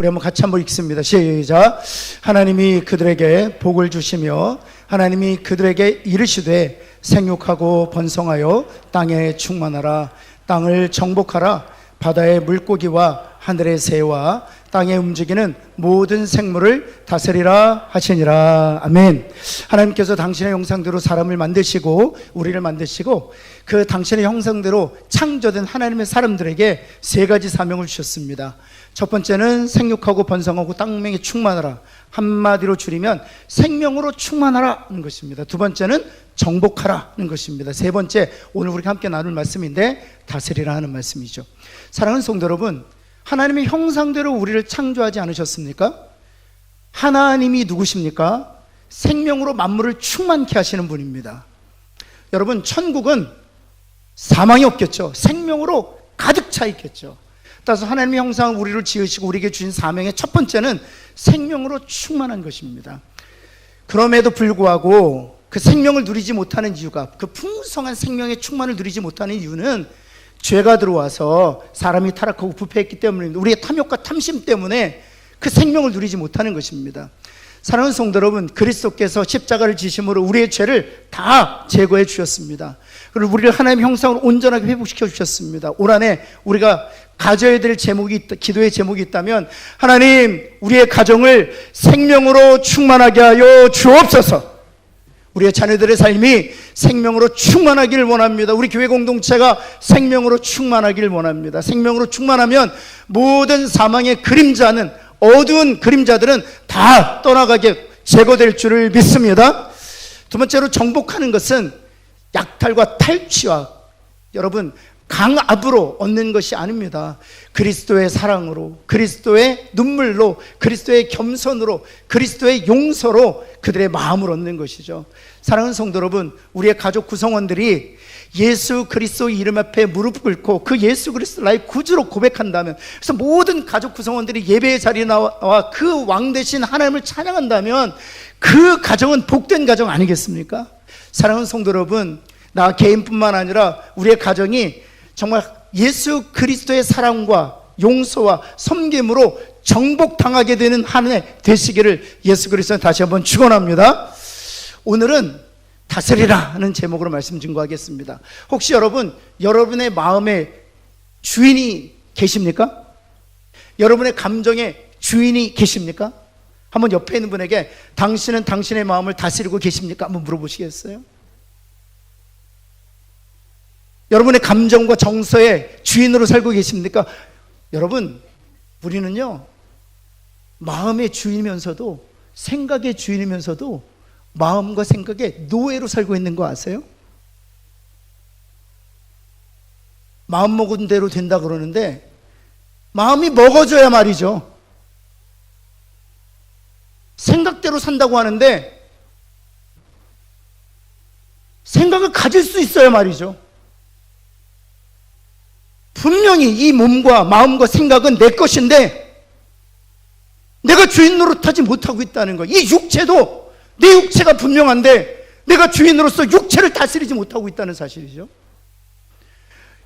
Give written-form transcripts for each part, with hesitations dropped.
우리 한번 같이 한번 읽습니다. 시작. 하나님이 그들에게 복을 주시며 하나님이 그들에게 이르시되 생육하고 번성하여 땅에 충만하라. 땅을 정복하라. 바다의 물고기와 하늘의 새와 땅에 움직이는 모든 생물을 다스리라 하시니라. 아멘. 하나님께서 당신의 형상대로 사람을 만드시고 우리를 만드시고 그 당신의 형상대로 창조된 하나님의 사람들에게 세 가지 사명을 주셨습니다. 첫 번째는 생육하고 번성하고 땅명에 충만하라. 한마디로 줄이면 생명으로 충만하라는 것입니다. 두 번째는 정복하라는 것입니다. 세 번째, 오늘 우리가 함께 나눌 말씀인데 다스리라 하는 말씀이죠. 사랑하는 성도 여러분, 하나님의 형상대로 우리를 창조하지 않으셨습니까? 하나님이 누구십니까? 생명으로 만물을 충만케 하시는 분입니다. 여러분, 천국은 사망이 없겠죠. 생명으로 가득 차 있겠죠. 따라서 하나님의 형상을 우리를 지으시고 우리에게 주신 사명의 첫 번째는 생명으로 충만한 것입니다. 그럼에도 불구하고 그 생명을 누리지 못하는 이유가, 그 풍성한 생명의 충만을 누리지 못하는 이유는 죄가 들어와서 사람이 타락하고 부패했기 때문입니다. 우리의 탐욕과 탐심 때문에 그 생명을 누리지 못하는 것입니다. 사랑하는 성도 여러분, 그리스도께서 십자가를 지심으로 우리의 죄를 다 제거해 주셨습니다. 그리고 우리를 하나님의 형상으로 온전하게 회복시켜 주셨습니다. 올 한해 우리가 가져야 될 제목이 기도의 제목이 있다면, 하나님, 우리의 가정을 생명으로 충만하게 하여 주옵소서. 우리의 자녀들의 삶이 생명으로 충만하기를 원합니다. 우리 교회 공동체가 생명으로 충만하기를 원합니다. 생명으로 충만하면 모든 사망의 그림자는, 어두운 그림자들은 다 떠나가게 제거될 줄을 믿습니다. 두 번째로 정복하는 것은 약탈과 탈취와 여러분 강압으로 얻는 것이 아닙니다. 그리스도의 사랑으로, 그리스도의 눈물로, 그리스도의 겸손으로, 그리스도의 용서로 그들의 마음을 얻는 것이죠. 사랑하는 성도 여러분, 우리의 가족 구성원들이 예수 그리스도 이름 앞에 무릎 꿇고 그 예수 그리스도 나의 구주로 고백한다면, 그래서 모든 가족 구성원들이 예배의 자리에 나와 그 왕 대신 하나님을 찬양한다면 그 가정은 복된 가정 아니겠습니까? 사랑하는 성도 여러분, 나 개인뿐만 아니라 우리의 가정이 정말 예수 그리스도의 사랑과 용서와 섬김으로 정복당하게 되는 한 해 되시기를 예수 그리스도는 다시 한번 축원합니다. 오늘은 다스리라는 제목으로 말씀 증거하겠습니다. 혹시 여러분의 마음에 주인이 계십니까? 여러분의 감정에 주인이 계십니까? 한번 옆에 있는 분에게 당신은 당신의 마음을 다스리고 계십니까? 한번 물어보시겠어요? 여러분의 감정과 정서의 주인으로 살고 계십니까? 여러분, 우리는요, 마음의 주인이면서도 생각의 주인이면서도 마음과 생각의 노예로 살고 있는 거 아세요? 마음 먹은 대로 된다 그러는데 마음이 먹어줘야 말이죠. 생각대로 산다고 하는데 생각을 가질 수 있어야 말이죠. 분명히 이 몸과 마음과 생각은 내 것인데 내가 주인 노릇하지 못하고 있다는 거. 이 육체도 내 육체가 분명한데 내가 주인으로서 육체를 다스리지 못하고 있다는 사실이죠.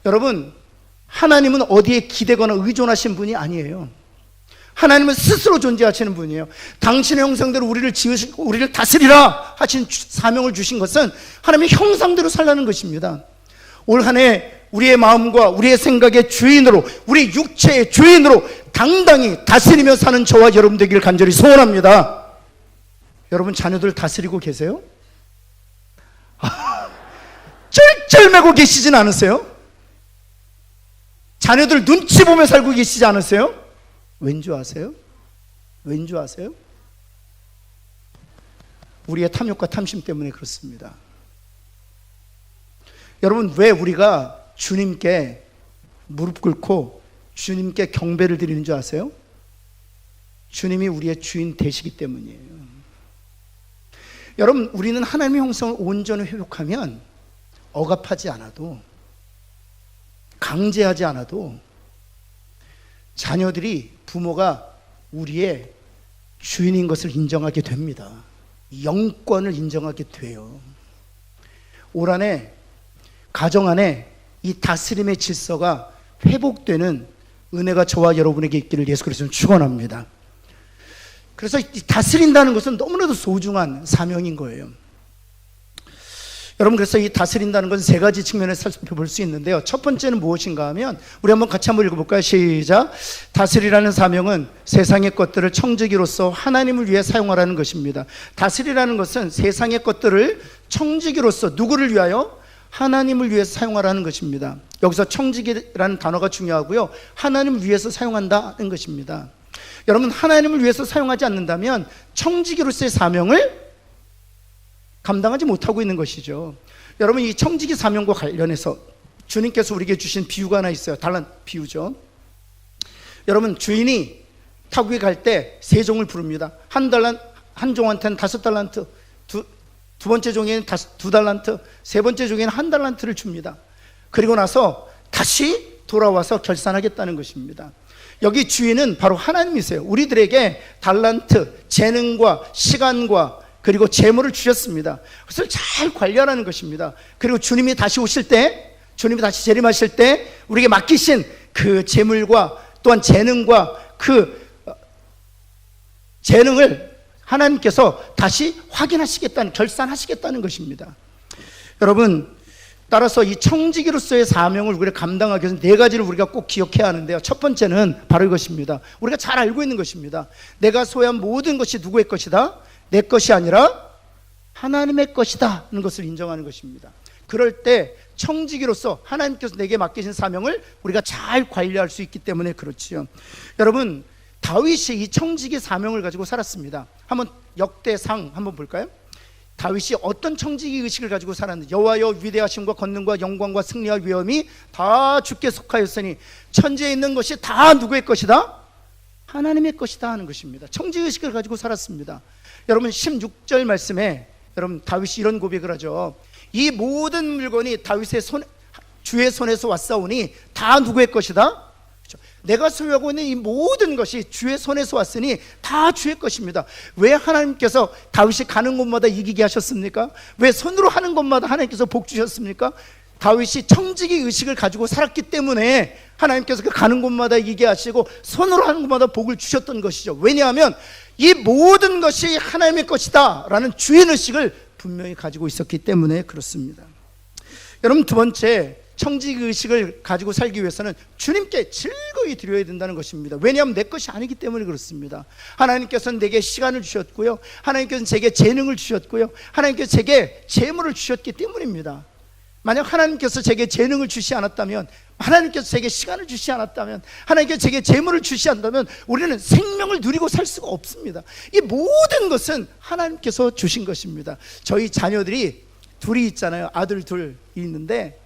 여러분, 하나님은 어디에 기대거나 의존하신 분이 아니에요. 하나님은 스스로 존재하시는 분이에요. 당신의 형상대로 우리를 지으시고 우리를 다스리라 하신 사명을 주신 것은 하나님의 형상대로 살라는 것입니다. 올 한 해 우리의 마음과 우리의 생각의 주인으로, 우리 육체의 주인으로 당당히 다스리며 사는 저와 여러분 되기를 간절히 소원합니다. 여러분, 자녀들 다스리고 계세요? 쩔쩔매고 계시진 않으세요? 자녀들 눈치 보며 살고 계시지 않으세요? 왠 줄 아세요? 왠 줄 아세요? 우리의 탐욕과 탐심 때문에 그렇습니다. 여러분, 왜 우리가 주님께 무릎 꿇고 주님께 경배를 드리는 줄 아세요? 주님이 우리의 주인 되시기 때문이에요. 여러분, 우리는 하나님의 형성을 온전히 회복하면 억압하지 않아도, 강제하지 않아도 자녀들이 부모가 우리의 주인인 것을 인정하게 됩니다. 영권을 인정하게 돼요. 올 한해 가정 안에 이 다스림의 질서가 회복되는 은혜가 저와 여러분에게 있기를 예수 그리스도는 축원합니다. 그래서 다스린다는 것은 너무나도 소중한 사명인 거예요. 여러분, 그래서 이 다스린다는 건 세 가지 측면에서 살펴볼 수 있는데요. 첫 번째는 무엇인가 하면, 우리 한번 같이 한번 읽어볼까요? 시작. 다스리라는 사명은 세상의 것들을 청지기로서 하나님을 위해 사용하라는 것입니다. 다스리라는 것은 세상의 것들을 청지기로서 누구를 위하여? 하나님을 위해서 사용하라는 것입니다. 여기서 청지기라는 단어가 중요하고요, 하나님을 위해서 사용한다는 것입니다. 여러분, 하나님을 위해서 사용하지 않는다면 청지기로서의 사명을 감당하지 못하고 있는 것이죠. 여러분, 이 청지기 사명과 관련해서 주님께서 우리에게 주신 비유가 하나 있어요. 달란트 비유죠. 여러분, 주인이 타국에 갈 때 세 종을 부릅니다. 한 종한테는 5달란트, 두 번째 종에는 2달란트, 세 번째 종에는 1달란트를 줍니다. 그리고 나서 다시 돌아와서 결산하겠다는 것입니다. 여기 주인은 바로 하나님이세요. 우리들에게 달란트, 재능과 시간과 그리고 재물을 주셨습니다. 그것을 잘 관리하라는 것입니다. 그리고 주님이 다시 오실 때, 주님이 다시 재림하실 때 우리에게 맡기신 그 재물과 또한 재능과 그 재능을 하나님께서 다시 확인하시겠다는, 결산하시겠다는 것입니다. 여러분, 따라서 이 청지기로서의 사명을 우리가 감당하기 위해서 네 가지를 우리가 꼭 기억해야 하는데요. 첫 번째는 바로 이것입니다. 우리가 잘 알고 있는 것입니다. 내가 소유한 모든 것이 누구의 것이다? 내 것이 아니라 하나님의 것이다 하는 것을 인정하는 것입니다. 그럴 때 청지기로서 하나님께서 내게 맡기신 사명을 우리가 잘 관리할 수 있기 때문에 그렇지요. 여러분, 다윗이 이 청지기 사명을 가지고 살았습니다. 한번 역대상 한번 볼까요? 다윗이 어떤 청지기 의식을 가지고 살았는지. 여호와여, 위대하심과 권능과 영광과 승리와 위엄이 다 주께 속하였으니 천지에 있는 것이 다 누구의 것이다? 하나님의 것이다 하는 것입니다. 청지기 의식을 가지고 살았습니다. 여러분, 16절 말씀에 여러분 다윗이 이런 고백을 하죠. 이 모든 물건이 다윗의 주의 손에서 왔사오니 다 누구의 것이다? 내가 소유하고 있는 이 모든 것이 주의 손에서 왔으니 다 주의 것입니다. 왜 하나님께서 다윗이 가는 곳마다 이기게 하셨습니까? 왜 손으로 하는 곳마다 하나님께서 복 주셨습니까? 다윗이 청지기 의식을 가지고 살았기 때문에 하나님께서 그 가는 곳마다 이기게 하시고 손으로 하는 곳마다 복을 주셨던 것이죠. 왜냐하면 이 모든 것이 하나님의 것이다 라는 주인의식을 분명히 가지고 있었기 때문에 그렇습니다. 여러분, 두 번째, 청지기의식을 가지고 살기 위해서는 주님께 즐거이 드려야 된다는 것입니다. 왜냐하면 내 것이 아니기 때문에 그렇습니다. 하나님께서는 내게 시간을 주셨고요, 하나님께서는 제게 재능을 주셨고요, 하나님께서 제게 재물을 주셨기 때문입니다. 만약 하나님께서 제게 재능을 주시 않았다면, 하나님께서 제게 시간을 주시 않았다면, 하나님께서 제게 재물을 주시 않다면 우리는 생명을 누리고 살 수가 없습니다. 이 모든 것은 하나님께서 주신 것입니다. 저희 자녀들이 둘이 있잖아요. 아들 둘이 있는데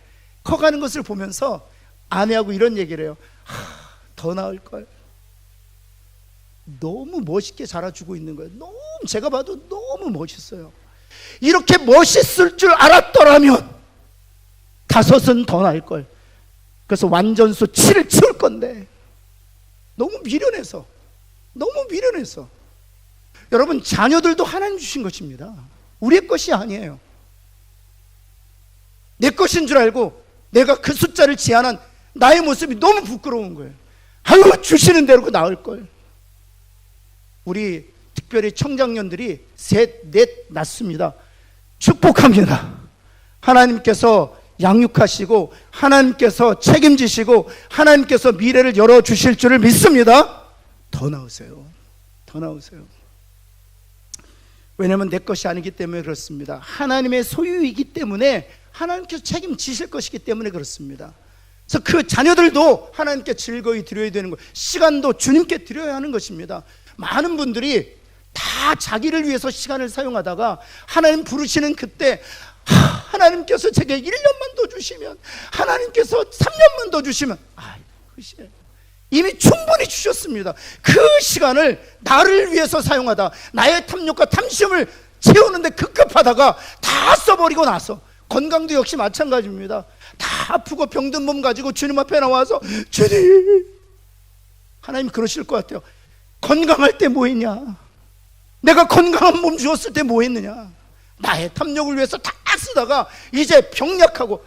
커가는 것을 보면서 아내하고 이런 얘기를 해요. 더 나을걸. 너무 멋있게 자라주고 있는 거예요. 너무, 제가 봐도 너무 멋있어요. 이렇게 멋있을 줄 알았더라면 5은 더 나을걸. 그래서 완전수 7을 치울 건데 너무 미련해서, 너무 미련해서. 여러분, 자녀들도 하나님 주신 것입니다. 우리의 것이 아니에요. 내 것인 줄 알고 내가 그 숫자를 제한한 나의 모습이 너무 부끄러운 거예요. 아유, 주시는 대로 나을걸. 우리 특별히 청장년들이 셋, 넷 낳습니다. 축복합니다. 하나님께서 양육하시고 하나님께서 책임지시고 하나님께서 미래를 열어주실 줄을 믿습니다. 더 나으세요. 더 나으세요. 왜냐하면 내 것이 아니기 때문에 그렇습니다. 하나님의 소유이기 때문에 하나님께서 책임지실 것이기 때문에 그렇습니다. 그래서 그 자녀들도 하나님께 즐거이 드려야 되는 거예요. 시간도 주님께 드려야 하는 것입니다. 많은 분들이 다 자기를 위해서 시간을 사용하다가 하나님 부르시는 그때 하나님께서 제게 1년만 더 주시면, 하나님께서 3년만 더 주시면, 글쎄, 이미 충분히 주셨습니다. 그 시간을 나를 위해서 사용하다, 나의 탐욕과 탐심을 채우는데 급급하다가 다 써버리고 나서, 건강도 역시 마찬가지입니다. 다 아프고 병든 몸 가지고 주님 앞에 나와서 주님, 하나님 그러실 것 같아요. 건강할 때 뭐 했냐? 내가 건강한 몸 주었을 때 뭐 했느냐? 나의 탐욕을 위해서 다 쓰다가 이제 병약하고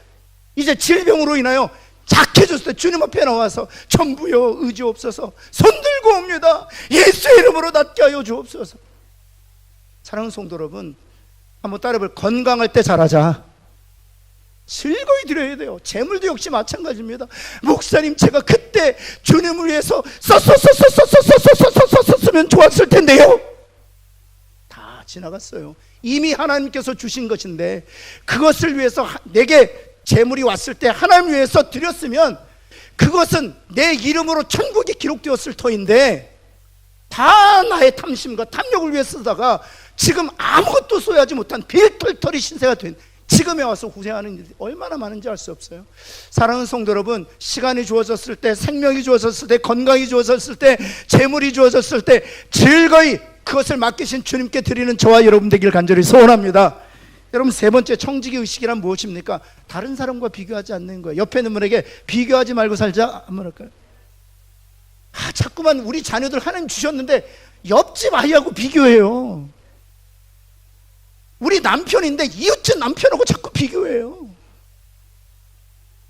이제 질병으로 인하여 착해졌을 때 주님 앞에 나와서 전부여 의지옵소서, 손들고 옵니다. 예수의 이름으로 낫게 하여 주옵소서. 사랑하는 성도 여러분, 한번 따라해볼. 건강할 때 잘하자. 즐거이 드려야 돼요. 재물도 역시 마찬가지입니다. 목사님, 제가 그때 주님을 위해서 썼으면 좋았을 텐데요. 다 지나갔어요. 이미 하나님께서 주신 것인데, 그것을 위해서 내게 재물이 왔을 때 하나님 위해서 드렸으면 그것은 내 이름으로 천국에 기록되었을 터인데, 다 나의 탐심과 탐욕을 위해 쓰다가 지금 아무것도 소유하지 못한 빌털털이 신세가 된 지금에 와서 후회하는 일이 얼마나 많은지 알 수 없어요. 사랑하는 성도 여러분, 시간이 주어졌을 때, 생명이 주어졌을 때, 건강이 주어졌을 때, 재물이 주어졌을 때 즐거이 그것을 맡기신 주님께 드리는 저와 여러분 되기를 간절히 소원합니다. 여러분, 세 번째 청지기 의식이란 무엇입니까? 다른 사람과 비교하지 않는 거예요. 옆에 있는 분에게 비교하지 말고 살자 한번 할까요? 자꾸만 우리 자녀들 하나님 주셨는데 옆집 아이하고 비교해요. 우리 남편인데 이웃집 남편하고 자꾸 비교해요.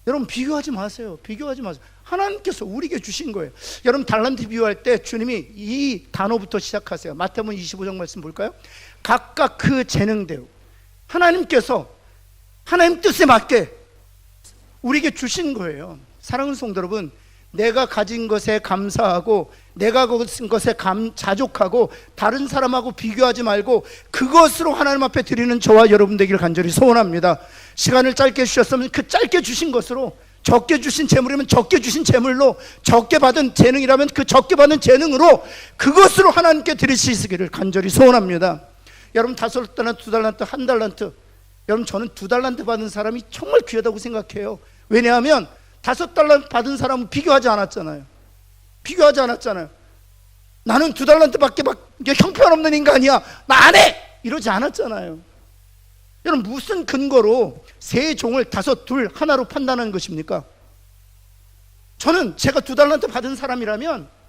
여러분, 비교하지 마세요. 비교하지 마세요. 하나님께서 우리에게 주신 거예요. 여러분, 달란트 비유할 때 주님이 이 단어부터 시작하세요. 마태복음 25장 말씀 볼까요? 각각 그 재능대로 하나님께서 하나님 뜻에 맞게 우리에게 주신 거예요. 사랑하는 성도 여러분, 내가 가진 것에 감사하고 내가 가진 것에 자족하고 다른 사람하고 비교하지 말고 그것으로 하나님 앞에 드리는 저와 여러분 되기를 간절히 소원합니다. 시간을 짧게 주셨으면 그 짧게 주신 것으로, 적게 주신 재물이면 적게 주신 재물로, 적게 받은 재능이라면 그 적게 받은 재능으로 그것으로 하나님께 드릴 수 있기를 간절히 소원합니다. 여러분, 5달란트, 2달란트, 1달란트, 여러분, 저는 2달란트 받은 사람이 정말 귀하다고 생각해요. 왜냐하면 5달란트 받은 사람은 비교하지 않았잖아요. 비교하지 않았잖아요. 나는 2달란트밖에 형편없는 인간이야, 나 안 해! 이러지 않았잖아요. 여러분, 무슨 근거로 세 종을 5, 2, 1로 판단하는 것입니까? 저는 제가 2달란트 받은 사람이라면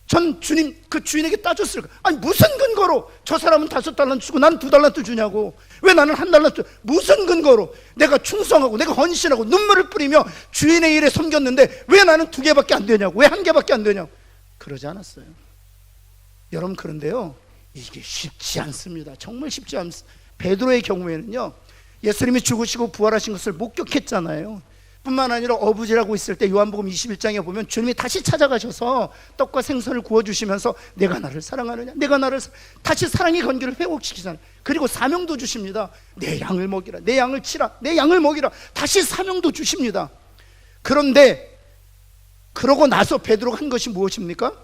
전 주님, 그 주인에게 따졌을 거예요. 아니, 무슨 근거로 저 사람은 5달란트 주고 난 2달란트 주냐고, 왜 나는 1달란트, 무슨 근거로 내가 충성하고 내가 헌신하고 눈물을 뿌리며 주인의 일에 섬겼는데 왜 나는 2개밖에 안 되냐고, 왜 1개밖에 안 되냐고. 그러지 않았어요. 여러분, 그런데요, 이게 쉽지 않습니다. 정말 쉽지 않습니다. 베드로의 경우에는요, 예수님이 죽으시고 부활하신 것을 목격했잖아요. 뿐만 아니라 어부지라고 있을 때 요한복음 21장에 보면 주님이 다시 찾아가셔서 떡과 생선을 구워주시면서 내가 나를 사랑하느냐, 내가 나를 다시 사랑의 관계를 회복시키잖아요. 그리고 사명도 주십니다. 내 양을 먹이라, 내 양을 치라, 내 양을 먹이라. 다시 사명도 주십니다. 그런데 그러고 나서 베드로가 한 것이 무엇입니까?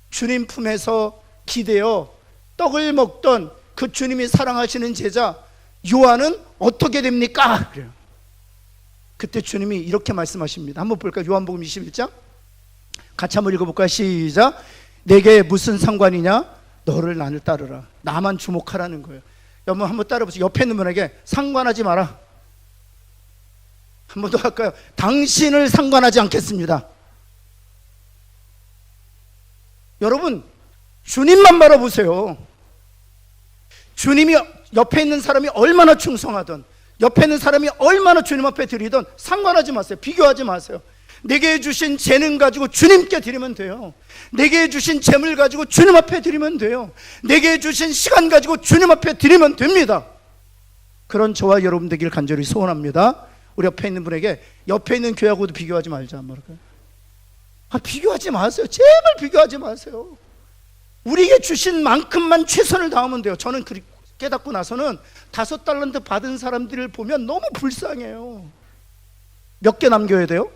주님 품에서 기대어 떡을 먹던 그 주님이 사랑하시는 제자 요한은 어떻게 됩니까? 그래요. 그때 주님이 이렇게 말씀하십니다. 한번 볼까요? 요한복음 21장 같이 한번 읽어볼까요? 시작. 내게 무슨 상관이냐? 너를 나를 따르라. 나만 주목하라는 거예요. 여러분, 한번 따라보세요. 옆에 있는 분에게 상관하지 마라. 한 번 더 할까요? 당신을 상관하지 않겠습니다. 여러분, 주님만 바라보세요. 주님이 옆에 있는 사람이 얼마나 충성하든, 옆에 있는 사람이 얼마나 주님 앞에 드리든 상관하지 마세요. 비교하지 마세요. 내게 주신 재능 가지고 주님께 드리면 돼요. 내게 주신 재물 가지고 주님 앞에 드리면 돼요. 내게 주신 시간 가지고 주님 앞에 드리면 됩니다. 그런 저와 여러분 되기를 간절히 소원합니다. 우리 옆에 있는 분에게 옆에 있는 교회하고도 비교하지 말자. 비교하지 마세요. 제발 비교하지 마세요. 우리에게 주신 만큼만 최선을 다하면 돼요. 저는 깨닫고 나서는 5달란트 받은 사람들을 보면 너무 불쌍해요. 몇 개 남겨야 돼요?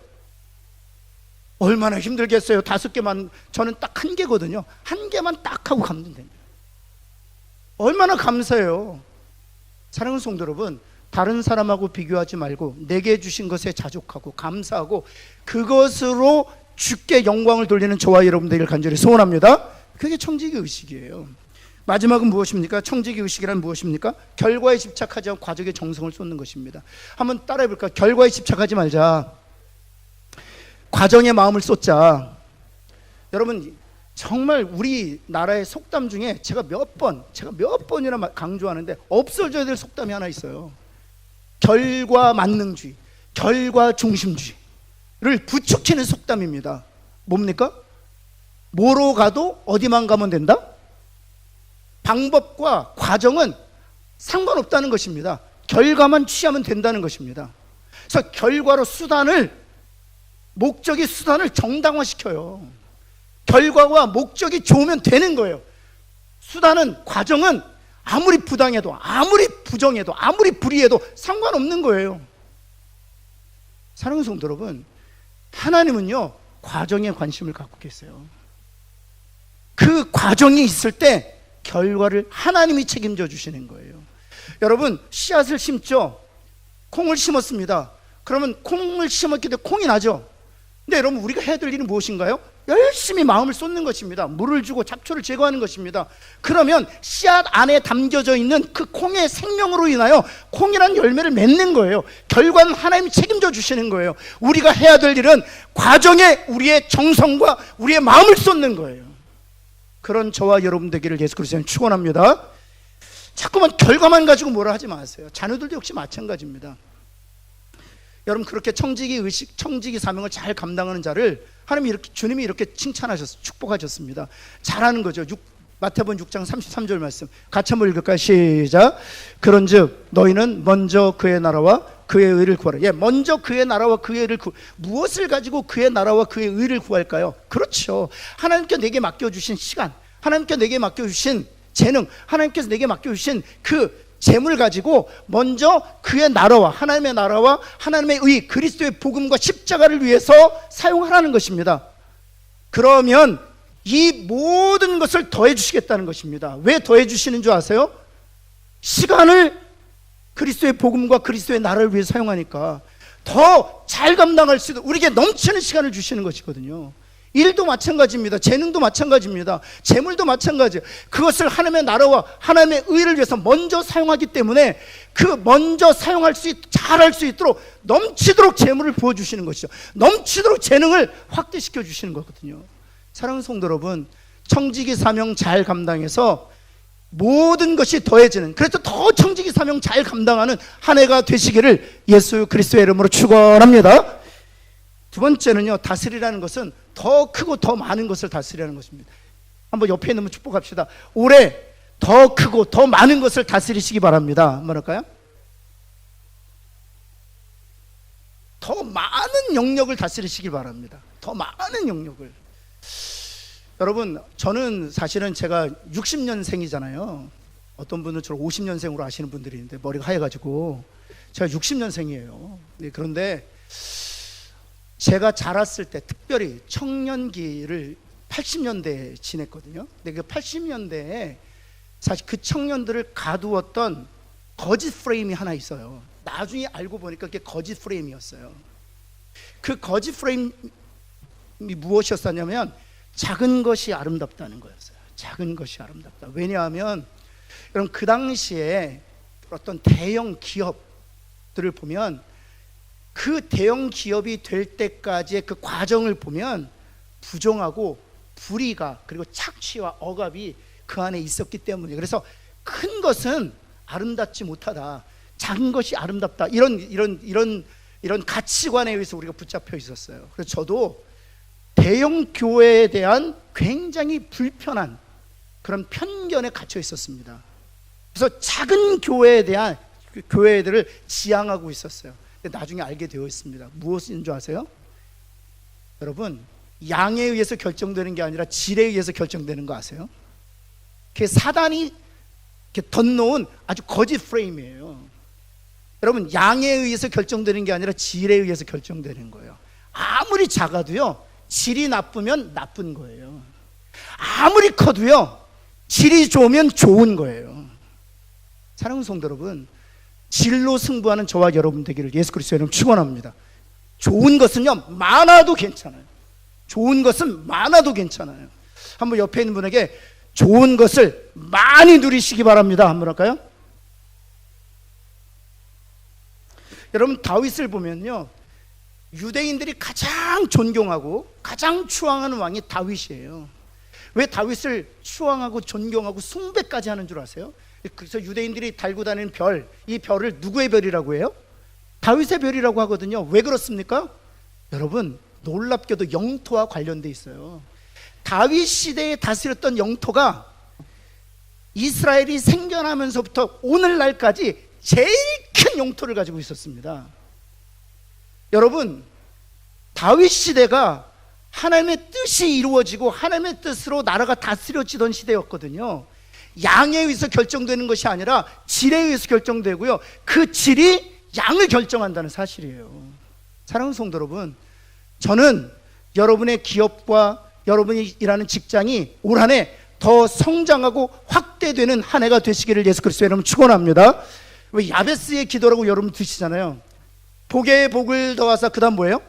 얼마나 힘들겠어요. 5개만, 저는 딱 1개거든요. 1개만 딱 하고 가면 됩니다. 얼마나 감사해요. 사랑하는 성도 여러분, 다른 사람하고 비교하지 말고 내게 주신 것에 자족하고 감사하고 그것으로 주께 영광을 돌리는 저와 여러분 되기를 간절히 소원합니다. 그게 청지기 의식이에요. 마지막은 무엇입니까? 청지기 의식이란 무엇입니까? 결과에 집착하지 않고 과정에 정성을 쏟는 것입니다. 한번 따라해 볼까요? 결과에 집착하지 말자. 과정에 마음을 쏟자. 여러분, 정말 우리나라의 속담 중에 제가 몇 번이나 강조하는데 없어져야 될 속담이 하나 있어요. 결과 만능주의, 결과 중심주의. 부추기는 속담입니다. 뭡니까? 뭐로 가도 어디만 가면 된다? 방법과 과정은 상관없다는 것입니다. 결과만 취하면 된다는 것입니다. 그래서 결과로 목적이 수단을 정당화시켜요. 결과와 목적이 좋으면 되는 거예요. 과정은 아무리 부당해도, 아무리 부정해도, 아무리 불의해도 상관없는 거예요. 사랑하는 성도 여러분, 하나님은요 과정에 관심을 갖고 계세요. 그 과정이 있을 때 결과를 하나님이 책임져 주시는 거예요. 여러분, 씨앗을 심죠. 콩을 심었습니다. 그러면 콩을 심었기 때문에 콩이 나죠. 근데 여러분, 우리가 해야 될 일은 무엇인가요? 열심히 마음을 쏟는 것입니다. 물을 주고 잡초를 제거하는 것입니다. 그러면 씨앗 안에 담겨져 있는 그 콩의 생명으로 인하여 콩이란 열매를 맺는 거예요. 결과는 하나님이 책임져 주시는 거예요. 우리가 해야 될 일은 과정에 우리의 정성과 우리의 마음을 쏟는 거예요. 그런 저와 여러분 되기를 예수 그리스도는 축원합니다. 자꾸만 결과만 가지고 뭐라 하지 마세요. 자녀들도 역시 마찬가지입니다. 여러분, 그렇게 청지기 사명을 잘 감당하는 자를 주님이 이렇게 칭찬하셨어요. 축복하셨습니다. 잘하는 거죠. 마태복음 6장 33절 말씀 같이 한번 읽을까요? 시작. 그런즉 너희는 먼저 그의 나라와 그의 의를 구하라. 먼저 그의 나라와 그의 의를 무엇을 가지고 그의 나라와 그의 의를 구할까요? 그렇죠. 하나님께 내게 맡겨주신 시간, 하나님께 내게 맡겨주신 재능, 하나님께서 내게 맡겨주신 그 재물 가지고 먼저 그의 나라와 하나님의 나라와 하나님의 의, 그리스도의 복음과 십자가를 위해서 사용하라는 것입니다. 그러면 이 모든 것을 더해 주시겠다는 것입니다. 왜 더해 주시는 줄 아세요? 시간을 그리스도의 복음과 그리스도의 나라를 위해 사용하니까 더 잘 감당할 수 있도록 우리에게 넘치는 시간을 주시는 것이거든요. 일도 마찬가지입니다. 재능도 마찬가지입니다. 재물도 마찬가지예요. 그것을 하나님의 나라와 하나님의 의를 위해서 먼저 사용하기 때문에 그 먼저 잘할 수 있도록 넘치도록 재물을 부어주시는 것이죠. 넘치도록 재능을 확대시켜 주시는 거거든요. 사랑하는 성도 여러분, 청지기 사명 잘 감당해서 모든 것이 더해지는, 그래서 더 청지기 사명 잘 감당하는 한 해가 되시기를 예수 그리스도의 이름으로 축원합니다. 두 번째는요, 다스리라는 것은 더 크고 더 많은 것을 다스리라는 것입니다. 한번 옆에 있는 분 축복합시다. 올해 더 크고 더 많은 것을 다스리시기 바랍니다. 한번 할까요? 더 많은 영역을 다스리시기 바랍니다. 더 많은 영역을. 여러분, 저는 사실은 제가 60년생이잖아요. 어떤 분은 저를 50년생으로 아시는 분들이 있는데 머리가 하얘가지고 제가 60년생이에요. 그런데 제가 자랐을 때 특별히 청년기를 80년대에 지냈거든요. 근데 그 80년대에 사실 그 청년들을 가두었던 거짓 프레임이 하나 있어요. 나중에 알고 보니까 그게 거짓 프레임이었어요. 그 거짓 프레임이 무엇이었냐면 작은 것이 아름답다는 거였어요. 작은 것이 아름답다. 왜냐하면 여러분, 그 당시에 어떤 대형 기업들을 보면 그 대형 기업이 될 때까지의 그 과정을 보면 부정하고 불의가, 그리고 착취와 억압이 그 안에 있었기 때문에, 그래서 큰 것은 아름답지 못하다, 작은 것이 아름답다, 이런 가치관에 의해서 우리가 붙잡혀 있었어요. 그래서 저도 대형 교회에 대한 굉장히 불편한 그런 편견에 갇혀 있었습니다. 그래서 작은 교회에 대한 교회들을 지향하고 있었어요. 근데 나중에 알게 되어 있습니다. 무엇인 줄 아세요? 여러분, 양에 의해서 결정되는 게 아니라 질에 의해서 결정되는 거 아세요? 그게 사단이 덧놓은 아주 거짓 프레임이에요. 여러분, 양에 의해서 결정되는 게 아니라 질에 의해서 결정되는 거예요. 아무리 작아도요, 질이 나쁘면 나쁜 거예요. 아무리 커도요, 질이 좋으면 좋은 거예요. 사랑하는 성도 여러분, 질로 승부하는 저와 여러분 되기를 예수 그리스도의 이름으로 축원합니다. 좋은 것은요, 많아도 괜찮아요. 좋은 것은 많아도 괜찮아요. 한번 옆에 있는 분에게 좋은 것을 많이 누리시기 바랍니다. 한번 할까요? 여러분, 다윗을 보면요, 유대인들이 가장 존경하고 가장 추앙하는 왕이 다윗이에요. 왜 다윗을 추앙하고 존경하고 숭배까지 하는 줄 아세요? 그래서 유대인들이 달고 다니는 별, 이 별을 누구의 별이라고 해요? 다윗의 별이라고 하거든요. 왜 그렇습니까? 여러분, 놀랍게도 영토와 관련돼 있어요. 다윗 시대에 다스렸던 영토가 이스라엘이 생겨나면서부터 오늘날까지 제일 큰 영토를 가지고 있었습니다. 여러분, 다윗 시대가 하나님의 뜻이 이루어지고 하나님의 뜻으로 나라가 다스려지던 시대였거든요. 양에 의해서 결정되는 것이 아니라 질에 의해서 결정되고요, 그 질이 양을 결정한다는 사실이에요. 사랑하는 성도 여러분, 저는 여러분의 기업과 여러분이 일하는 직장이 올 한 해 더 성장하고 확대되는 한 해가 되시기를 예수 그리스도의 이름으로 축원합니다. 왜 야베스의 기도라고 여러분 드시잖아요. 복에 복을 더하사, 그 다음 뭐예요?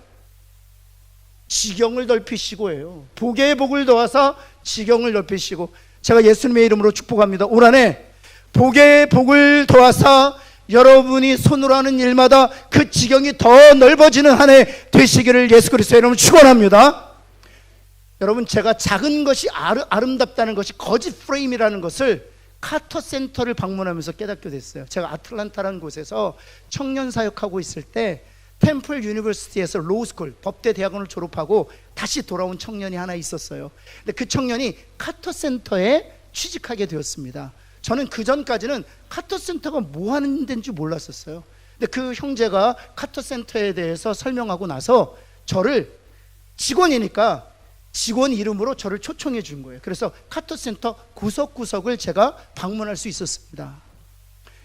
지경을 넓히시고예요. 복에 복을 더하사 지경을 넓히시고, 제가 예수님의 이름으로 축복합니다. 올 한 해 복에 복을 더하사 여러분이 손으로 하는 일마다 그 지경이 더 넓어지는 한 해 되시기를 예수 그리스도의 이름으로 축원합니다. 여러분, 제가 작은 것이 아름답다는 것이 거짓 프레임이라는 것을 카터 센터를 방문하면서 깨닫게 됐어요. 제가 아틀란타라는 곳에서 청년 사역하고 있을 때 템플 유니버시티에서 로스쿨 법대 대학원을 졸업하고 다시 돌아온 청년이 하나 있었어요. 근데 그 청년이 카터 센터에 취직하게 되었습니다. 저는 그 전까지는 카터 센터가 뭐 하는 데인지 몰랐었어요. 근데 그 형제가 카터 센터에 대해서 설명하고 나서 저를, 직원이니까 직원 이름으로 저를 초청해 준 거예요. 그래서 카터센터 구석구석을 제가 방문할 수 있었습니다.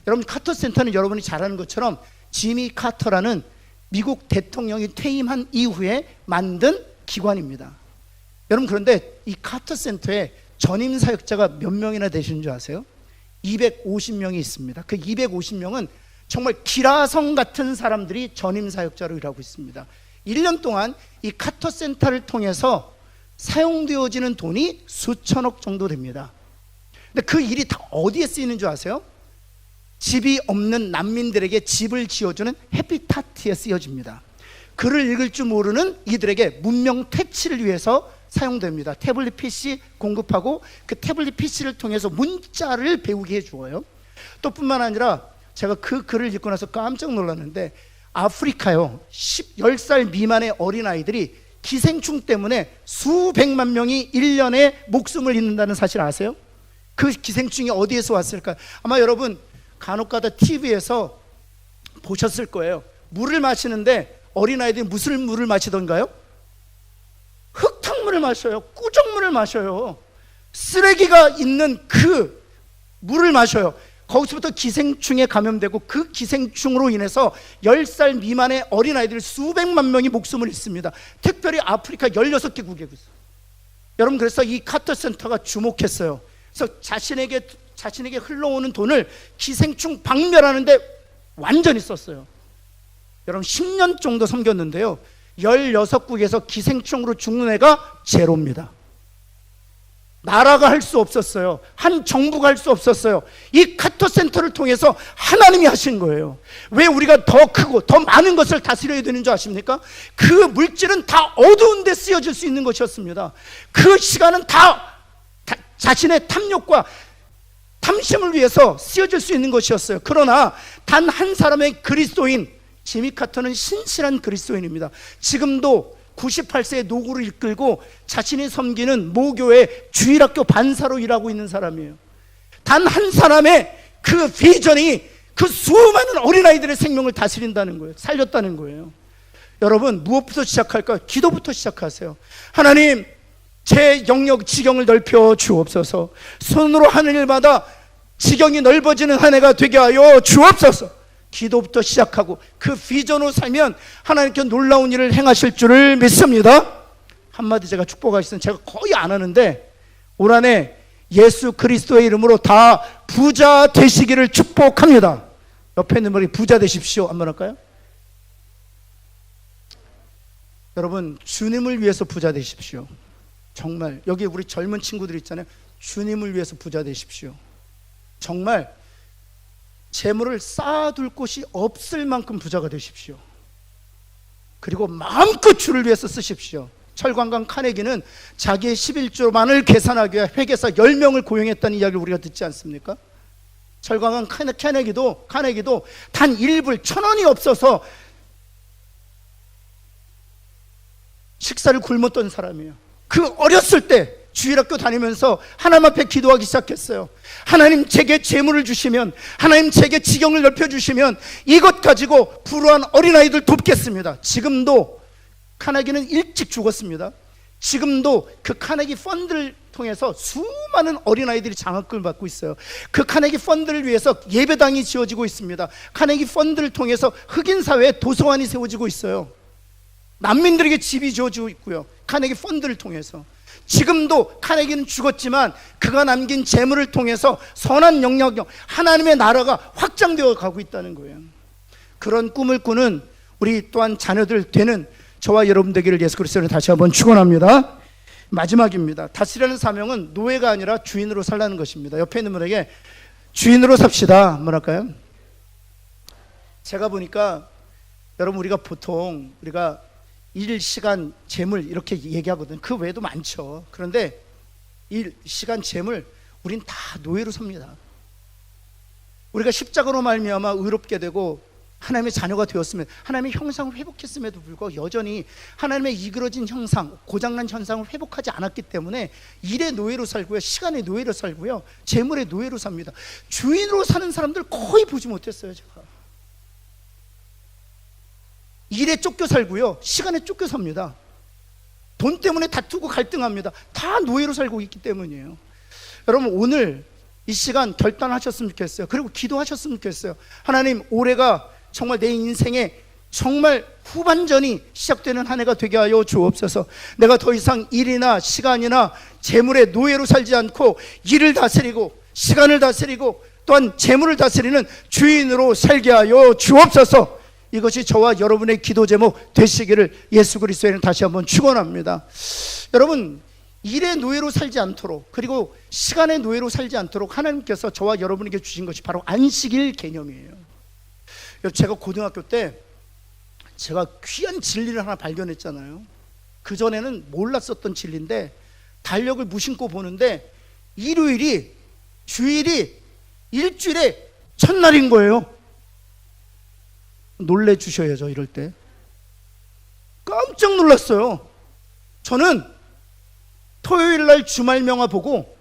여러분, 카터센터는 여러분이 잘 아는 것처럼 지미 카터라는 미국 대통령이 퇴임한 이후에 만든 기관입니다. 여러분, 그런데 이 카터센터에 전임 사역자가 몇 명이나 되시는 줄 아세요? 250명이 있습니다. 그 250명은 정말 기라성 같은 사람들이 전임 사역자로 일하고 있습니다. 1년 동안 이 카터센터를 통해서 사용되어지는 돈이 수천억 정도 됩니다. 근데 그 일이 다 어디에 쓰이는 줄 아세요? 집이 없는 난민들에게 집을 지어주는 해피타트에 쓰여집니다. 글을 읽을 줄 모르는 이들에게 문명 퇴치를 위해서 사용됩니다. 태블릿 PC 공급하고 그 태블릿 PC를 통해서 문자를 배우게 해주어요. 또 뿐만 아니라 제가 그 글을 읽고 나서 깜짝 놀랐는데, 아프리카요, 10살 미만의 어린아이들이 기생충 때문에 수백만 명이 1년에 목숨을 잃는다는 사실 아세요? 그 기생충이 어디에서 왔을까요? 아마 여러분 간혹가다 TV에서 보셨을 거예요. 물을 마시는데 어린아이들이 무슨 물을 마시던가요? 흙탕물을 마셔요. 꾸정물을 마셔요. 쓰레기가 있는 그 물을 마셔요. 거기서부터 기생충에 감염되고 그 기생충으로 인해서 10살 미만의 어린아이들 수백만 명이 목숨을 잃습니다. 특별히 아프리카 16개국에. 여러분, 그래서 이 카터센터가 주목했어요. 그래서 자신에게 흘러오는 돈을 기생충 박멸하는데 완전히 썼어요. 여러분, 10년 정도 섬겼는데요, 16국에서 기생충으로 죽는 애가 제로입니다. 나라가 할 수 없었어요. 한 정부가 할 수 없었어요. 이 카터센터를 통해서 하나님이 하신 거예요. 왜 우리가 더 크고 더 많은 것을 다스려야 되는 줄 아십니까? 그 물질은 다 어두운 데 쓰여질 수 있는 것이었습니다. 그 시간은 다 자신의 탐욕과 탐심을 위해서 쓰여질 수 있는 것이었어요. 그러나 단 한 사람의 그리스도인, 지미 카터는 신실한 그리스도인입니다. 지금도 98세의 노구를 이끌고 자신이 섬기는 모교의 주일학교 반사로 일하고 있는 사람이에요. 단 한 사람의 그 비전이 그 수많은 어린아이들의 생명을 다스린다는 거예요. 살렸다는 거예요. 여러분, 무엇부터 시작할까요? 기도부터 시작하세요. 하나님, 제 영역 지경을 넓혀 주옵소서. 손으로 하는 일마다 지경이 넓어지는 한 해가 되게 하여 주옵소서. 기도부터 시작하고 그 비전으로 살면 하나님께 놀라운 일을 행하실 줄을 믿습니다. 한마디 제가 축복하시면, 제가 거의 안 하는데 올 한 해 예수 그리스도의 이름으로 다 부자 되시기를 축복합니다. 옆에 있는 분이 부자 되십시오. 한번 할까요? 여러분, 주님을 위해서 부자 되십시오. 정말 여기 우리 젊은 친구들 있잖아요. 주님을 위해서 부자 되십시오. 정말 재물을 쌓아둘 곳이 없을 만큼 부자가 되십시오. 그리고 마음껏 주를 위해서 쓰십시오. 철관광 카네기는 자기의 11조만을 계산하기 위해 회계사 10명을 고용했다는 이야기를 우리가 듣지 않습니까? 철관광 카네기도 단 1불 1,000원이 없어서 식사를 굶었던 사람이에요. 그 어렸을 때 주일학교 다니면서 하나님 앞에 기도하기 시작했어요. 하나님 제게 재물을 주시면, 하나님 제게 지경을 넓혀주시면 이것 가지고 불우한 어린아이들 돕겠습니다. 지금도 카네기는 일찍 죽었습니다. 지금도 그 카네기 펀드를 통해서 수많은 어린아이들이 장학금을 받고 있어요. 그 카네기 펀드를 위해서 예배당이 지어지고 있습니다. 카네기 펀드를 통해서 흑인 사회에 도서관이 세워지고 있어요. 난민들에게 집이 지어지고 있고요. 카네기 펀드를 통해서. 지금도 카네기는 죽었지만 그가 남긴 재물을 통해서 선한 영향력, 하나님의 나라가 확장되어 가고 있다는 거예요. 그런 꿈을 꾸는 우리 또한 자녀들 되는 저와 여러분 되기를 예수 그리스도로 다시 한번 축원합니다. 마지막입니다. 다스리라는 사명은 노예가 아니라 주인으로 살라는 것입니다. 옆에 있는 분에게 주인으로 삽시다 뭐랄까요? 제가 보니까 여러분, 우리가 보통 우리가 일, 시간, 재물 이렇게 얘기하거든요. 그 외에도 많죠. 그런데 일, 시간, 재물, 우린 다 노예로 삽니다. 우리가 십자가로 말미암아 의롭게 되고 하나님의 자녀가 되었으면, 하나님의 형상을 회복했음에도 불구하고 여전히 하나님의 이그러진 형상, 고장난 현상을 회복하지 않았기 때문에 일의 노예로 살고요, 시간의 노예로 살고요, 재물의 노예로 삽니다. 주인으로 사는 사람들 거의 보지 못했어요. 제가 일에 쫓겨 살고요, 시간에 쫓겨 삽니다. 돈 때문에 다투고 갈등합니다. 다 노예로 살고 있기 때문이에요. 여러분, 오늘 이 시간 결단하셨으면 좋겠어요. 그리고 기도하셨으면 좋겠어요. 하나님, 올해가 정말 내 인생에 정말 후반전이 시작되는 한 해가 되게 하여 주옵소서. 내가 더 이상 일이나 시간이나 재물의 노예로 살지 않고 일을 다스리고 시간을 다스리고 또한 재물을 다스리는 주인으로 살게 하여 주옵소서. 이것이 저와 여러분의 기도 제목 되시기를 예수 그리스도에는 다시 한번 축원합니다. 여러분, 일의 노예로 살지 않도록, 그리고 시간의 노예로 살지 않도록 하나님께서 저와 여러분에게 주신 것이 바로 안식일 개념이에요. 제가 고등학교 때 제가 귀한 진리를 하나 발견했잖아요. 그전에는 몰랐었던 진리인데 달력을 무심코 보는데 일요일이, 주일이 일주일의 첫날인 거예요. 놀래주셔야죠. 이럴 때 깜짝 놀랐어요. 저는 토요일날 주말 명화 보고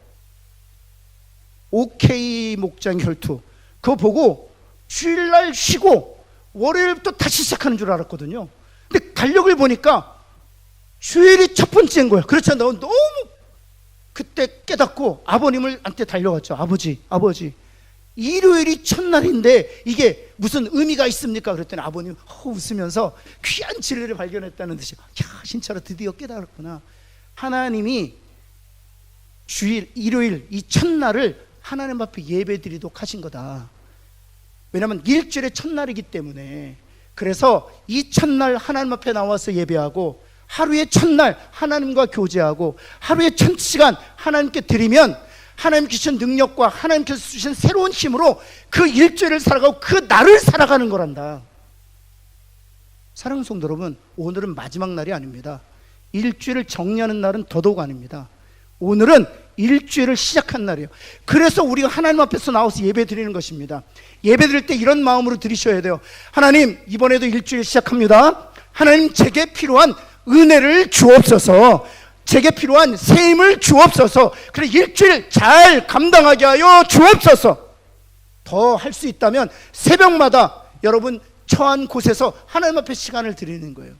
OK 목장 혈투 그거 보고 주일날 쉬고 월요일부터 다시 시작하는 줄 알았거든요. 근데 달력을 보니까 주일이 첫 번째인 거예요. 그렇잖아요. 너무 그때 깨닫고 아버님한테 달려갔죠. 아버지 일요일이 첫날인데 이게 무슨 의미가 있습니까? 그랬더니 아버님 웃으면서 귀한 진리를 발견했다는 듯이, 야, 진짜로 드디어 깨달았구나. 하나님이 주일, 일요일 이 첫날을 하나님 앞에 예배드리도록 하신 거다. 왜냐하면 일주일의 첫날이기 때문에. 그래서 이 첫날 하나님 앞에 나와서 예배하고 하루의 첫날 하나님과 교제하고 하루의 첫 시간 하나님께 드리면 하나님께서 주신 능력과 하나님께서 주신 새로운 힘으로 그 일주일을 살아가고 그 날을 살아가는 거란다. 사랑하는 성도 여러분, 오늘은 마지막 날이 아닙니다. 일주일을 정리하는 날은 더더욱 아닙니다. 오늘은 일주일을 시작한 날이에요. 그래서 우리가 하나님 앞에서 나와서 예배 드리는 것입니다. 예배 드릴 때 이런 마음으로 드리셔야 돼요. 하나님, 이번에도 일주일 시작합니다. 하나님, 제게 필요한 은혜를 주옵소서. 제게 필요한 새 힘을 주옵소서. 그래, 일주일 잘 감당하게 하여 주옵소서. 더 할 수 있다면 새벽마다 여러분 처한 곳에서 하나님 앞에 시간을 드리는 거예요.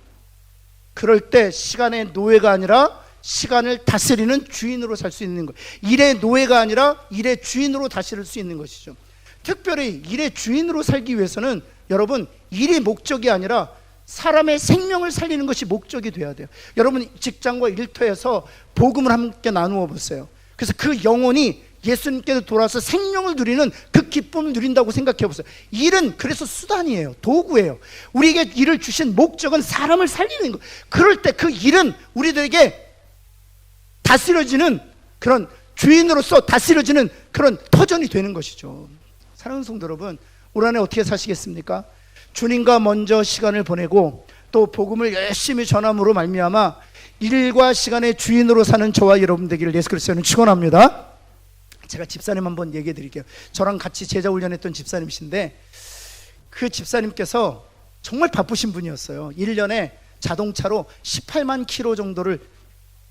그럴 때 시간의 노예가 아니라 시간을 다스리는 주인으로 살 수 있는 거예요. 일의 노예가 아니라 일의 주인으로 다스릴 수 있는 것이죠. 특별히 일의 주인으로 살기 위해서는 여러분, 일이 목적이 아니라 사람의 생명을 살리는 것이 목적이 돼야 돼요. 여러분, 직장과 일터에서 복음을 함께 나누어 보세요. 그래서 그 영혼이 예수님께서 돌아와서 생명을 누리는 그 기쁨을 누린다고 생각해 보세요. 일은 그래서 수단이에요. 도구예요. 우리에게 일을 주신 목적은 사람을 살리는 거예요. 그럴 때 그 일은 우리들에게 다스려지는 그런 주인으로서 다스려지는 그런 터전이 되는 것이죠. 사랑하는 성도 여러분, 올 한해 어떻게 사시겠습니까? 주님과 먼저 시간을 보내고 또 복음을 열심히 전함으로 말미암아 일과 시간의 주인으로 사는 저와 여러분 되기를 예수 그리스도는 축원합니다. 제가 집사님 한번 얘기해 드릴게요. 저랑 같이 제자 훈련했던 집사님이신데 그 집사님께서 정말 바쁘신 분이었어요. 1년에 자동차로 18만 킬로 정도를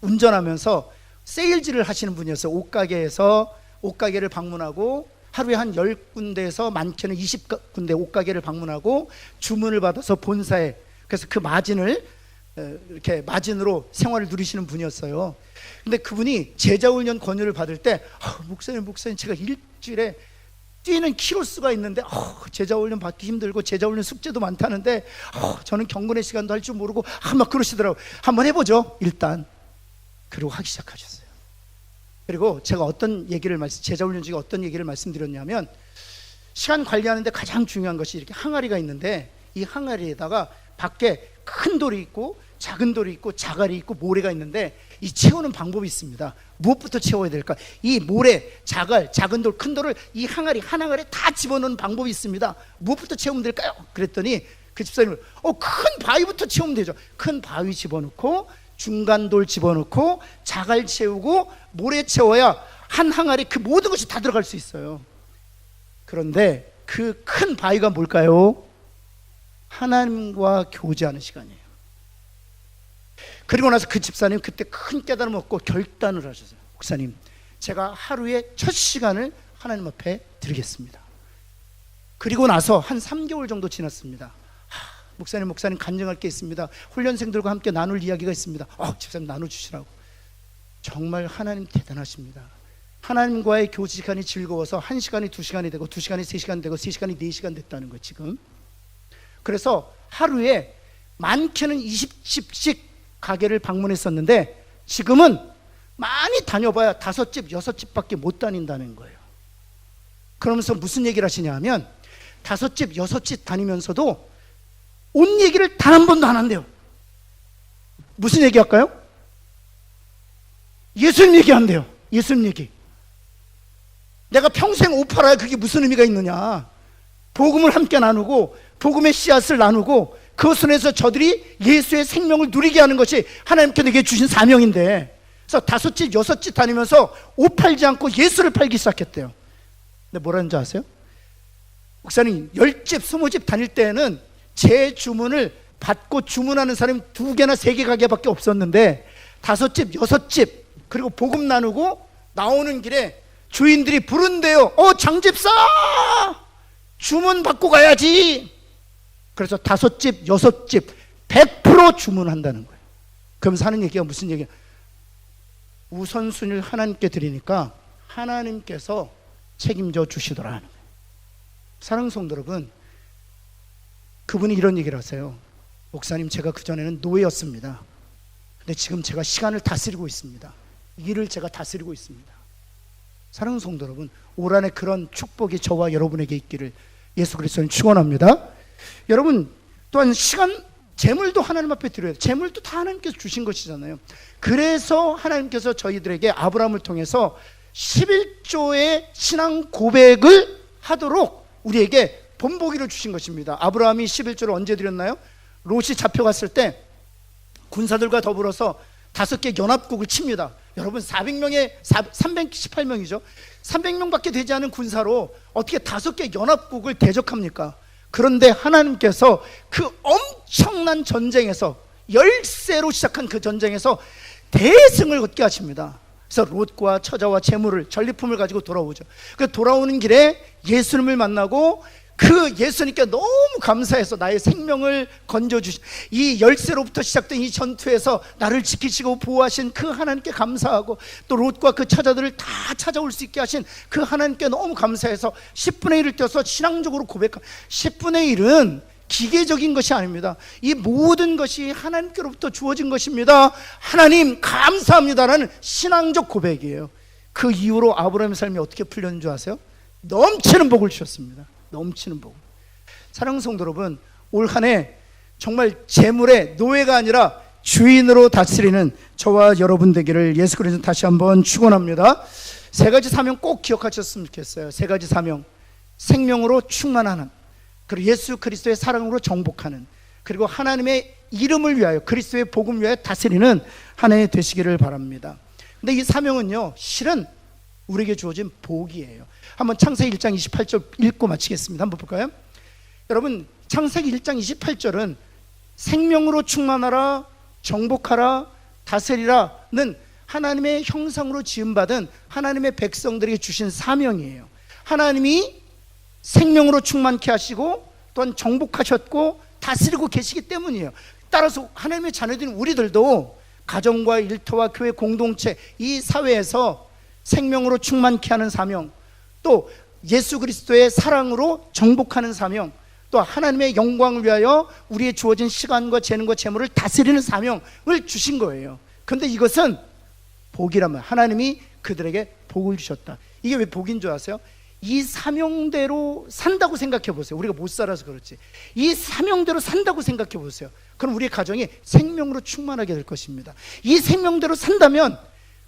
운전하면서 세일즈를 하시는 분이었어요. 옷가게에서 옷가게를 방문하고 하루에 한 10군데에서 많게는 20군데 옷가게를 방문하고 주문을 받아서 본사에, 그래서 그 마진을 이렇게 마진으로 생활을 누리시는 분이었어요. 근데 그분이 제자훈련 권유를 받을 때 목사님 제가 일주일에 뛰는 키로수가 있는데 제자훈련 받기 힘들고 제자훈련 숙제도 많다는데 저는 경건의 시간도 할 줄 모르고 막 그러시더라고요. 한번 해보죠 일단. 그리고 하기 시작하셨어요. 그리고 제가 제자훈련 중에 어떤 얘기를 말씀드렸냐면, 시간 관리하는데 가장 중요한 것이 이렇게 항아리가 있는데, 이 항아리에다가 밖에 큰 돌이 있고 작은 돌이 있고 자갈이 있고 모래가 있는데, 이 채우는 방법이 있습니다. 무엇부터 채워야 될까? 이 모래, 자갈, 작은 돌, 큰 돌을 이 항아리 한 항아리에 다 집어넣는 방법이 있습니다. 무엇부터 채우면 될까요? 그랬더니 그 집사님은 큰 바위부터 채우면 되죠. 큰 바위 집어넣고 중간 돌 집어넣고 자갈 채우고 모래 채워야 한 항아리 그 모든 것이 다 들어갈 수 있어요. 그런데 그 큰 바위가 뭘까요? 하나님과 교제하는 시간이에요. 그리고 나서 그 집사님 그때 큰 깨달음을 얻고 결단을 하셨어요. 목사님, 제가 하루에 첫 시간을 하나님 앞에 드리겠습니다. 그리고 나서 한 3개월 정도 지났습니다. 목사님 간증할 게 있습니다. 훈련생들과 함께 나눌 이야기가 있습니다. 집사님 나눠주시라고. 정말 하나님 대단하십니다. 하나님과의 교제 시간이 즐거워서 1시간이 2시간이 되고 2시간이 3시간 되고 3시간이 4시간 됐다는 거예요 지금. 그래서 하루에 많게는 20집씩 가게를 방문했었는데, 지금은 많이 다녀봐야 5집 6집밖에 못 다닌다는 거예요. 그러면서 무슨 얘기를 하시냐 하면, 5집 6집 다니면서도 옷 얘기를 단 한 번도 안 한대요. 무슨 얘기 할까요? 예수님 얘기 한대요. 예수님 얘기. 내가 평생 옷 팔아야 그게 무슨 의미가 있느냐. 복음을 함께 나누고 복음의 씨앗을 나누고 그것에서 저들이 예수의 생명을 누리게 하는 것이 하나님께 내게 주신 사명인데, 그래서 5집 6집 다니면서 옷 팔지 않고 예수를 팔기 시작했대요. 근데 뭐라는 줄 아세요? 목사님 10집 20집 다닐 때에는 제 주문을 받고 주문하는 사람이 2개나 3개 가게밖에 없었는데, 5집 6집 그리고 복음 나누고 나오는 길에 주인들이 부른대요. 장집사 주문 받고 가야지. 그래서 5집 6집 100% 주문한다는 거예요. 그러면서 하는 얘기가 무슨 얘기야? 우선순위를 하나님께 드리니까 하나님께서 책임져 주시더라 하는 거예요. 사랑하는 성도 여러분, 그분이 이런 얘기를 하세요. 목사님, 제가 그전에는 노예였습니다. 근데 지금 제가 시간을 다스리고 있습니다. 일을 제가 다스리고 있습니다. 사랑하는 성도 여러분, 올 한해 그런 축복이 저와 여러분에게 있기를 예수 그리스도는 축원합니다. 여러분, 또한 시간, 재물도 하나님 앞에 드려야 돼요. 재물도 다 하나님께서 주신 것이잖아요. 그래서 하나님께서 저희들에게 아브라함을 통해서 11조의 신앙 고백을 하도록 우리에게 본보기를 주신 것입니다. 아브라함이 11조를 언제 드렸나요? 롯이 잡혀갔을 때 군사들과 더불어서 5개 연합국을 칩니다. 여러분 318명이죠 300명밖에 되지 않은 군사로 어떻게 5개 연합국을 대적합니까? 그런데 하나님께서 그 엄청난 전쟁에서, 열세로 시작한 그 전쟁에서 대승을 얻게 하십니다. 그래서 롯과 처자와 재물을, 전리품을 가지고 돌아오죠. 그 돌아오는 길에 예수님을 만나고 그 예수님께 너무 감사해서 나의 생명을 건져주신, 이 열세로부터 시작된 이 전투에서 나를 지키시고 보호하신 그 하나님께 감사하고, 또 롯과 그 처자들을 다 찾아올 수 있게 하신 그 하나님께 너무 감사해서 10분의 1을 떼어서 신앙적으로 고백한, 10분의 1은 기계적인 것이 아닙니다. 이 모든 것이 하나님께로부터 주어진 것입니다. 하나님 감사합니다라는 신앙적 고백이에요. 그 이후로 아브라함의 삶이 어떻게 풀렸는 줄 아세요? 넘치는 복을 주셨습니다. 넘치는 복. 사랑하는 성도 여러분, 올 한 해 정말 재물의 노예가 아니라 주인으로 다스리는 저와 여러분 되기를 예수 그리스도 다시 한번 축원합니다. 3가지 사명 꼭 기억하셨으면 좋겠어요. 3가지 사명: 생명으로 충만하는, 그리고 예수 그리스도의 사랑으로 정복하는, 그리고 하나님의 이름을 위하여, 그리스도의 복음 위하여 다스리는 한 해 되시기를 바랍니다. 근데 이 사명은요, 실은 우리에게 주어진 복이에요. 한번 창세기 1장 28절 읽고 마치겠습니다. 한번 볼까요? 여러분, 창세기 1장 28절은 생명으로 충만하라, 정복하라, 다스리라는 하나님의 형상으로 지음받은 하나님의 백성들에게 주신 사명이에요. 하나님이 생명으로 충만케 하시고 또한 정복하셨고 다스리고 계시기 때문이에요. 따라서 하나님의 자녀들인 우리들도 가정과 일터와 교회 공동체, 이 사회에서 생명으로 충만케 하는 사명, 또 예수 그리스도의 사랑으로 정복하는 사명, 또 하나님의 영광을 위하여 우리의 주어진 시간과 재능과 재물을 다스리는 사명을 주신 거예요. 그런데 이것은 복이라면 하나님이 그들에게 복을 주셨다. 이게 왜 복인 줄 아세요? 이 사명대로 산다고 생각해 보세요. 우리가 못 살아서 그렇지. 이 사명대로 산다고 생각해 보세요. 그럼 우리 가정이 생명으로 충만하게 될 것입니다. 이 생명대로 산다면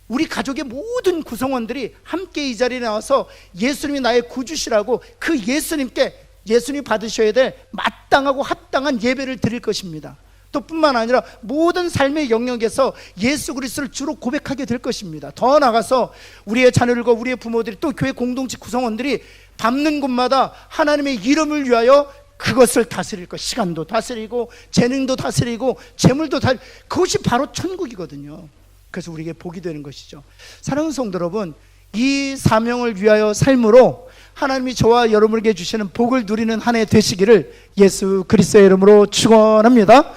우리 가족의 모든 구성원들이 함께 이 자리에 나와서 예수님이 나의 구주시라고 그 예수님이 받으셔야 될 마땅하고 합당한 예배를 드릴 것입니다. 또 뿐만 아니라 모든 삶의 영역에서 예수 그리스도를 주로 고백하게 될 것입니다. 더 나아가서 우리의 자녀들과 우리의 부모들이 또 교회 공동체 구성원들이 밟는 곳마다 하나님의 이름을 위하여 그것을 다스릴 것, 시간도 다스리고 재능도 다스리고 재물도 다스리고, 그것이 바로 천국이거든요. 그래서 우리에게 복이 되는 것이죠. 사랑하는 성도 여러분, 이 사명을 위하여 삶으로 하나님이 저와 여러분에게 주시는 복을 누리는 한 해 되시기를 예수 그리스도의 이름으로 축원합니다.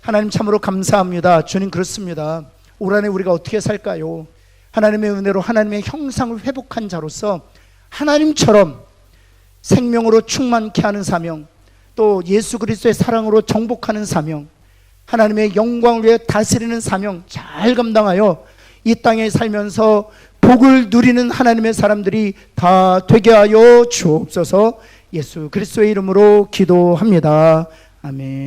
하나님 참으로 감사합니다. 주님, 그렇습니다. 올 한 해 우리가 어떻게 살까요? 하나님의 은혜로 하나님의 형상을 회복한 자로서 하나님처럼 생명으로 충만케 하는 사명, 또 예수 그리스도의 사랑으로 정복하는 사명, 하나님의 영광을 위해 다스리는 사명 잘 감당하여 이 땅에 살면서 복을 누리는 하나님의 사람들이 다 되게 하여 주옵소서. 예수 그리스도의 이름으로 기도합니다. 아멘.